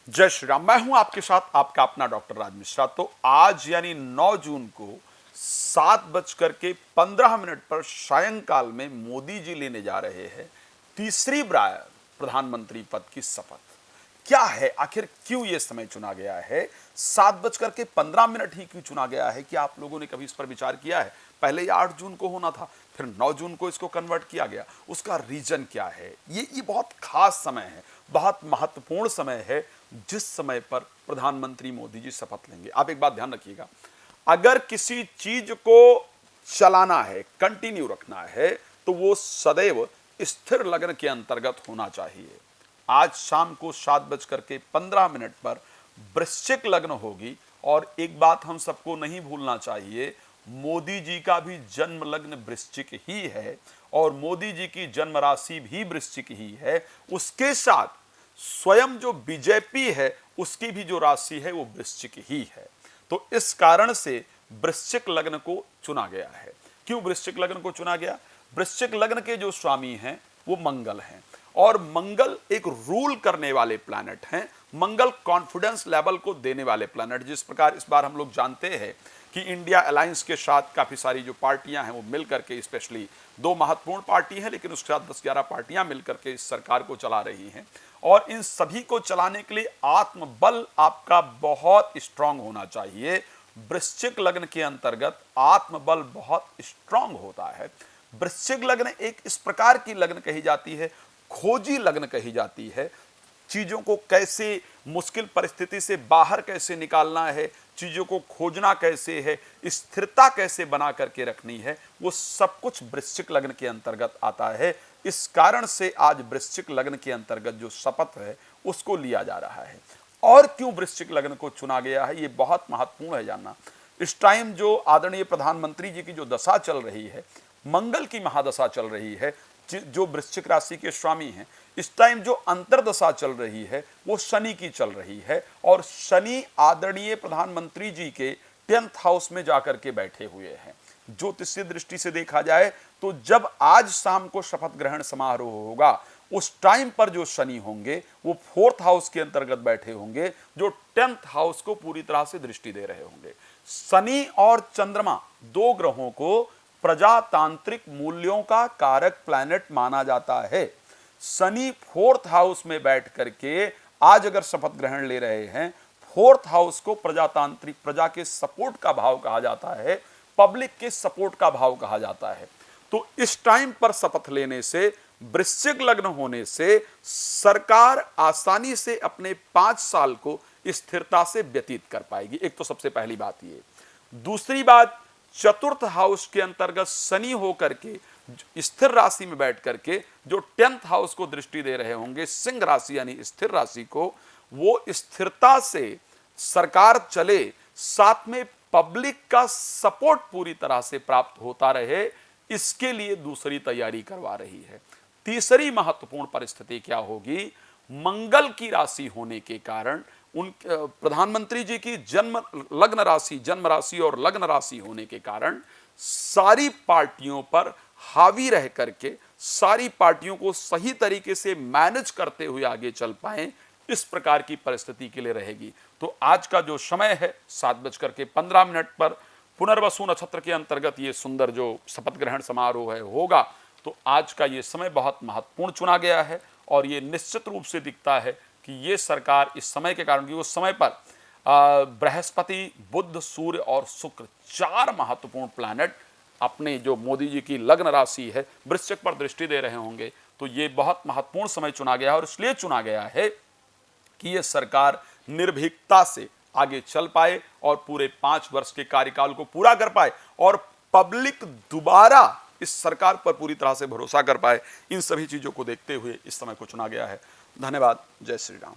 जय श्री राम। मैं हूं आपके साथ आपका अपना डॉक्टर राज मिश्रा। तो आज यानी 9 जून को 7:15 पर सायंकाल में मोदी जी लेने जा रहे हैं तीसरी बार प्रधानमंत्री पद की शपथ। क्या है आखिर, क्यों यह समय चुना गया है? 7:15 ही क्यों चुना गया है? कि आप लोगों ने कभी इस पर विचार किया है? पहले ये 8 जून को होना था, फिर 9 जून को इसको कन्वर्ट किया गया। उसका रीजन क्या है? ये बहुत खास समय है, बहुत महत्वपूर्ण समय है, जिस समय पर प्रधानमंत्री मोदी जी शपथ लेंगे। आप एक बात ध्यान रखिएगा, अगर किसी चीज को चलाना है, कंटिन्यू रखना है, तो वो सदैव स्थिर लग्न के अंतर्गत होना चाहिए। आज शाम को 7:15 पर वृश्चिक लग्न होगी। और एक बात हम सबको नहीं भूलना चाहिए, मोदी जी का भी जन्म लग्न वृश्चिक ही है और मोदी जी की जन्म राशि भी वृश्चिक ही है। उसके साथ स्वयं जो बीजेपी है उसकी भी जो राशि है वो वृश्चिक ही है। तो इस कारण से वृश्चिक लग्न को चुना गया है। क्यों वृश्चिक लग्न को चुना गया? वृश्चिक लग्न के जो स्वामी हैं वो मंगल हैं और मंगल एक रूल करने वाले प्लैनेट हैं। मंगल कॉन्फिडेंस लेवल को देने वाले प्लैनेट। जिस प्रकार इस बार हम लोग जानते हैं कि इंडिया अलायंस के साथ काफ़ी सारी जो पार्टियां हैं वो मिल करके, स्पेशली 2 महत्वपूर्ण पार्टी हैं लेकिन उसके साथ 10-11 पार्टियां मिल करके इस सरकार को चला रही हैं। और इन सभी को चलाने के लिए आत्मबल आपका बहुत स्ट्रांग होना चाहिए। वृश्चिक लग्न के अंतर्गत आत्मबल बहुत स्ट्रांग होता है। वृश्चिक लग्न एक इस प्रकार की लग्न कही जाती है, खोजी लग्न कही जाती है। चीजों को कैसे, मुश्किल परिस्थिति से बाहर कैसे निकालना है, चीजों को खोजना कैसे है, स्थिरता कैसे बना करके रखनी है, वो सब कुछ वृश्चिक लग्न के अंतर्गत आता है। इस कारण से आज वृश्चिक लग्न के अंतर्गत जो शपथ है उसको लिया जा रहा है। और क्यों वृश्चिक लग्न को चुना गया है, ये बहुत महत्वपूर्ण है जानना। इस टाइम जो आदरणीय प्रधानमंत्री जी की जो दशा चल रही है, मंगल की महादशा चल रही है, जो वृश्चिक राशि के स्वामी हैं, इस टाइम जो अंतरदशा चल रही है वो शनि की चल रही है। और शनि आदरणीय प्रधानमंत्री जी के 10th हाउस में जाकर के बैठे हुए हैं। ज्योतिषीय दृष्टि से देखा जाए तो जब आज शाम को शपथ ग्रहण समारोह होगा उस टाइम पर जो शनि होंगे वो 4th हाउस के अंतर्गत बैठे होंगे, जो 10th हाउस को पूरी तरह से दृष्टि दे रहे होंगे। शनि और चंद्रमा 2 ग्रहों को प्रजातांत्रिक मूल्यों का कारक प्लैनेट माना जाता है। शनि 4th हाउस में बैठ करके आज अगर शपथ ग्रहण ले रहे हैं, 4th हाउस को प्रजातांत्रिक, प्रजा के सपोर्ट का भाव कहा जाता है, पब्लिक के सपोर्ट का भाव कहा जाता है। तो इस टाइम पर शपथ लेने से, वृश्चिक लग्न होने से सरकार आसानी से अपने 5 साल को स्थिरता से व्यतीत कर पाएगी। एक तो सबसे पहली बात ये। दूसरी बात, 4th हाउस के अंतर्गत शनि होकर के स्थिर राशि में बैठ करके जो 10th हाउस को दृष्टि दे रहे होंगे, सिंह राशि यानी स्थिर राशि को, वो स्थिरता से सरकार चले, साथ में पब्लिक का सपोर्ट पूरी तरह से प्राप्त होता रहे, इसके लिए दूसरी तैयारी करवा रही है। तीसरी महत्वपूर्ण परिस्थिति क्या होगी? मंगल की राशि होने के कारण, उन प्रधानमंत्री जी की जन्म राशि और लग्न राशि होने के कारण सारी पार्टियों पर हावी रह करके सारी पार्टियों को सही तरीके से मैनेज करते हुए आगे चल पाएं, इस प्रकार की परिस्थिति के लिए रहेगी। तो आज का जो समय है 7:15 पर पुनर्वसु नक्षत्र के अंतर्गत ये सुंदर जो शपथ ग्रहण समारोह है होगा। तो आज का ये समय बहुत महत्वपूर्ण चुना गया है और ये निश्चित रूप से दिखता है कि ये सरकार इस समय के कारण, कि उस समय पर बृहस्पति, बुध, सूर्य और शुक्र 4 महत्वपूर्ण प्लैनेट अपने जो मोदी जी की लग्न राशि है वृश्चिक पर दृष्टि दे रहे होंगे। तो ये बहुत महत्वपूर्ण समय चुना गया है और इसलिए चुना गया है कि ये सरकार निर्भीकता से आगे चल पाए और पूरे 5 वर्ष के कार्यकाल को पूरा कर पाए और पब्लिक दोबारा इस सरकार पर पूरी तरह से भरोसा कर पाए। इन सभी चीजों को देखते हुए इस समय को चुना गया है। धन्यवाद। जय श्री राम।